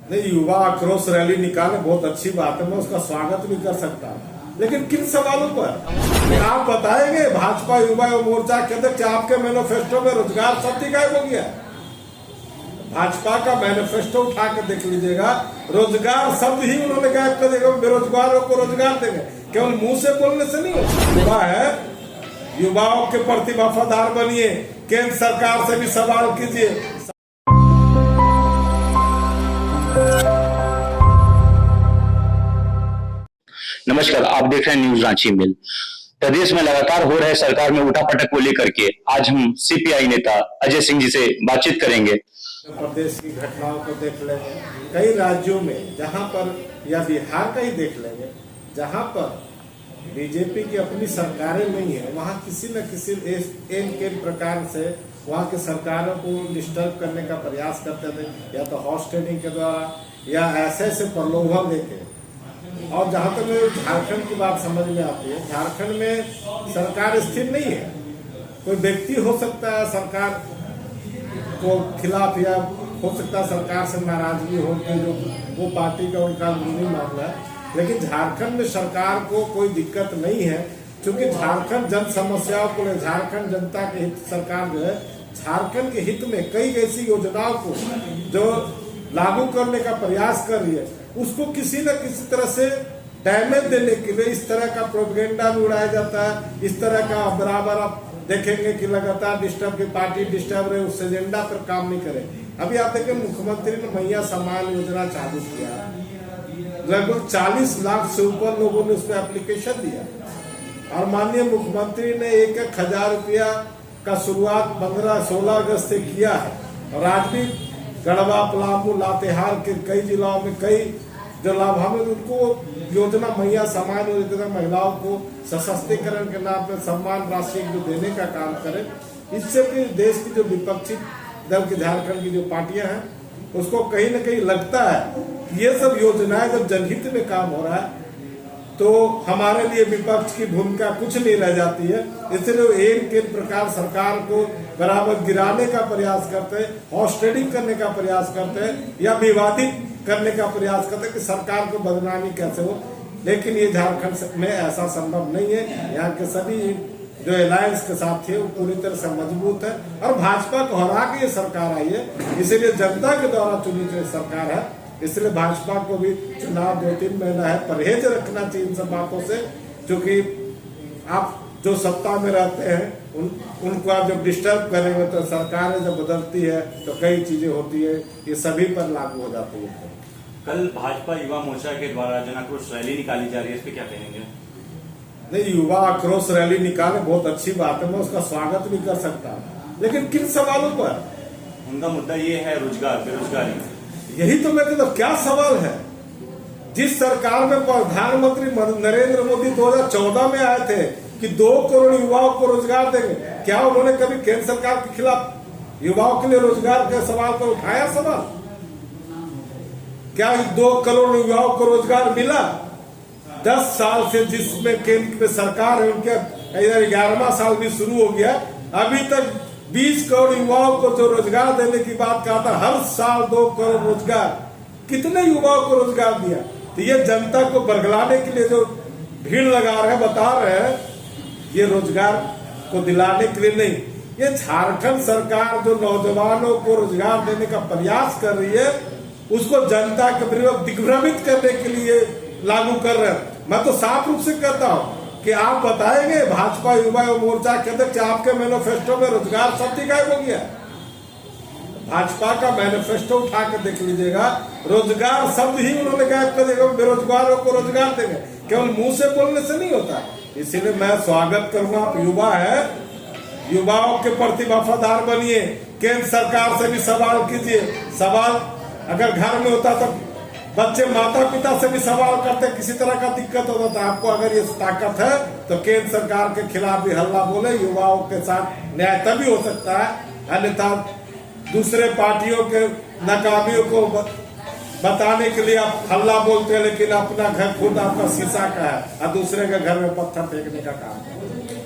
नहीं, युवा आक्रोश रैली निकाले बहुत अच्छी बात है, मैं उसका स्वागत भी कर सकता हूँ, लेकिन किन सवालों पर आप बताएंगे? भाजपा युवा मोर्चा के अध्यक्ष, आपके मैनिफेस्टो में रोजगार शब्द गायब हो गया। भाजपा का मैनिफेस्टो उठा कर देख लीजिएगा, रोजगार शब्द ही उन्होंने गायब कर दिया। बेरोजगारों को रोजगार देंगे, केवल मुंह से बोलने से नहीं होता। युवा है, युवाओं के प्रति वफादार बनिए, केंद्र सरकार से भी सवाल कीजिए। नमस्कार, आप देख रहे हैं न्यूज रांची मेल। प्रदेश में लगातार हो रहे सरकार में उठापटक को लेकर के आज हम सीपीआई नेता अजय सिंह जी से बातचीत करेंगे। प्रदेश की घटनाओं को देख लेंगे, कई राज्यों में जहां पर, या बिहार का ही देख लेंगे, जहां पर बीजेपी की अपनी सरकारें नहीं है, वहां किसी न किसी एम के प्रकार से वहां की सरकारों को डिस्टर्ब करने का प्रयास करते थे, या तो हॉर्स ट्रेडिंग के द्वारा या ऐसे प्रलोभन देके। और जहां तक मेरे झारखंड की बात समझ में आती है, झारखंड में सरकार स्थिर नहीं है। कोई व्यक्ति हो सकता है सरकार को खिलाफ, या हो सकता है सरकार से नाराजगी हो कि जो वो पार्टी का उनका नहीं मामला है, लेकिन झारखंड में सरकार को कोई दिक्कत नहीं है, क्योंकि झारखंड जन समस्याओं को, झारखंड जनता के हित सरकार जो है, झारखंड के हित में कई ऐसी योजनाओं को जो लागू करने का प्रयास कर रही है, उसको किसी न किसी तरह से डैमेज देने के लिए इस तरह का प्रोपेगेंडा भी उड़ाया जाता है। इस तरह का बराबर आप देखेंगे कि लगातार डिस्टर्ब की पार्टी डिस्टर्ब रहे, उस एजेंडा पर काम नहीं करे। अभी आप देखें, मुख्यमंत्री ने मैया सम्मान योजना चालू किया, लगभग 40 लाख से ऊपर लोगों ने उस पर एप्लीकेशन दिया, और माननीय मुख्यमंत्री ने 1,000 रुपया का शुरुआत 15-16 अगस्त से किया है। और आज भी गढ़वा, पलामू, लातेहार के कई जिलों में कई जो लाभान्वित उनको योजना मैया सम्मान योजना, महिलाओं को सशक्तिकरण के नाम पर सम्मान राशि जो देने का काम करे। इससे भी देश की जो विपक्षी दल की झारखंड की जो पार्टियां हैं, उसको कहीं न कहीं लगता है कि ये सब योजनाएं जब जनहित में काम हो रहा है तो हमारे लिए विपक्ष की भूमिका कुछ नहीं रह जाती है। इसलिए एक के प्रकार सरकार को बराबर गिराने का प्रयास करते हैं, हॉर्स ट्रेडिंग करने का प्रयास करते हैं, या विवादित करने का प्रयास करते हैं कि सरकार को बदनामी कैसे हो। लेकिन ये झारखंड में ऐसा संभव नहीं है। यहाँ के सभी जो अलायंस के साथ थे वो पूरी तरह से मजबूत है, और भाजपा को हरा के ये सरकार आई है, इसीलिए जनता के द्वारा चुनी गई सरकार है। इसलिए भाजपा को भी चुनाव 2-3 महीना है, परहेज रखना चाहिए इन सब बातों से, क्योंकि आप जो सत्ता में रहते हैं उनको आप जब डिस्टर्ब करेंगे तो सरकारें जब बदलती है तो कई चीजें होती है, ये सभी पर लागू हो जाती है। कल भाजपा युवा मोर्चा के द्वारा जन आक्रोश रैली निकाली जा रही है, इस पे क्या कहेंगे? नहीं, युवा आक्रोश रैली निकाले बहुत अच्छी बात है, मैं उसका स्वागत भी कर सकता हूँ, लेकिन किन सवालों पर? उनका मुद्दा ये है रोजगार, बेरोजगारी। यही तो मैं कहता हूं, क्या सवाल है? जिस सरकार में प्रधानमंत्री नरेंद्र मोदी 2014 में आए थे कि 2 करोड़ युवाओं को रोजगार देंगे, क्या उन्होंने कभी केंद्र सरकार के खिलाफ युवाओं के लिए रोजगार के सवाल पर उठाया सवाल? क्या 2 करोड़ युवाओं को रोजगार मिला? 10 साल से जिसमें केंद्र में सरकार है, उनके 11वां साल भी शुरू हो गया, अभी तक 20 करोड़ युवाओं को जो रोजगार देने की बात कहा था, हर साल 2 करोड़ रोजगार, कितने युवाओं को रोजगार दिया? तो ये जनता को बरगलाने के लिए जो भीड़ लगा रहे हैं, बता रहे हैं, ये रोजगार को दिलाने के लिए नहीं, ये झारखंड सरकार जो नौजवानों को रोजगार देने का प्रयास कर रही है, उसको जनता के विरुद्ध दिग्भ्रमित करने के लिए लागू कर रहे हैं। मैं तो साफ रूप से कहता हूं कि आप बताएंगे, भाजपा युवा मोर्चा के अध्यक्ष, आपके मैनिफेस्टो में रोजगार शब्द गायब हो गया। भाजपा का मैनिफेस्टो उठा कर देख लीजिएगा, रोजगार शब्द ही उन्होंने गायब कर दिया। बेरोजगारों को रोजगार देंगे, केवल मुंह से बोलने से नहीं होता। इसीलिए मैं स्वागत करूंगा, आप युवा है, युवाओं के प्रति वफादार बनिए, केंद्र सरकार से भी सवाल कीजिए। सवाल अगर घर में होता तो बच्चे माता पिता से भी सवाल करते, किसी तरह का दिक्कत होता था। आपको अगर ये ताकत है तो केंद्र सरकार के खिलाफ भी हल्ला बोले, युवाओं के साथ न्याय तभी हो सकता है। अन्यथा दूसरे पार्टियों के नाकामियों को बताने के लिए आप हल्ला बोलते हैं, लेकिन अपना घर खुद आपका शीशा का है और दूसरे के घर में पत्थर फेंकने का काम है।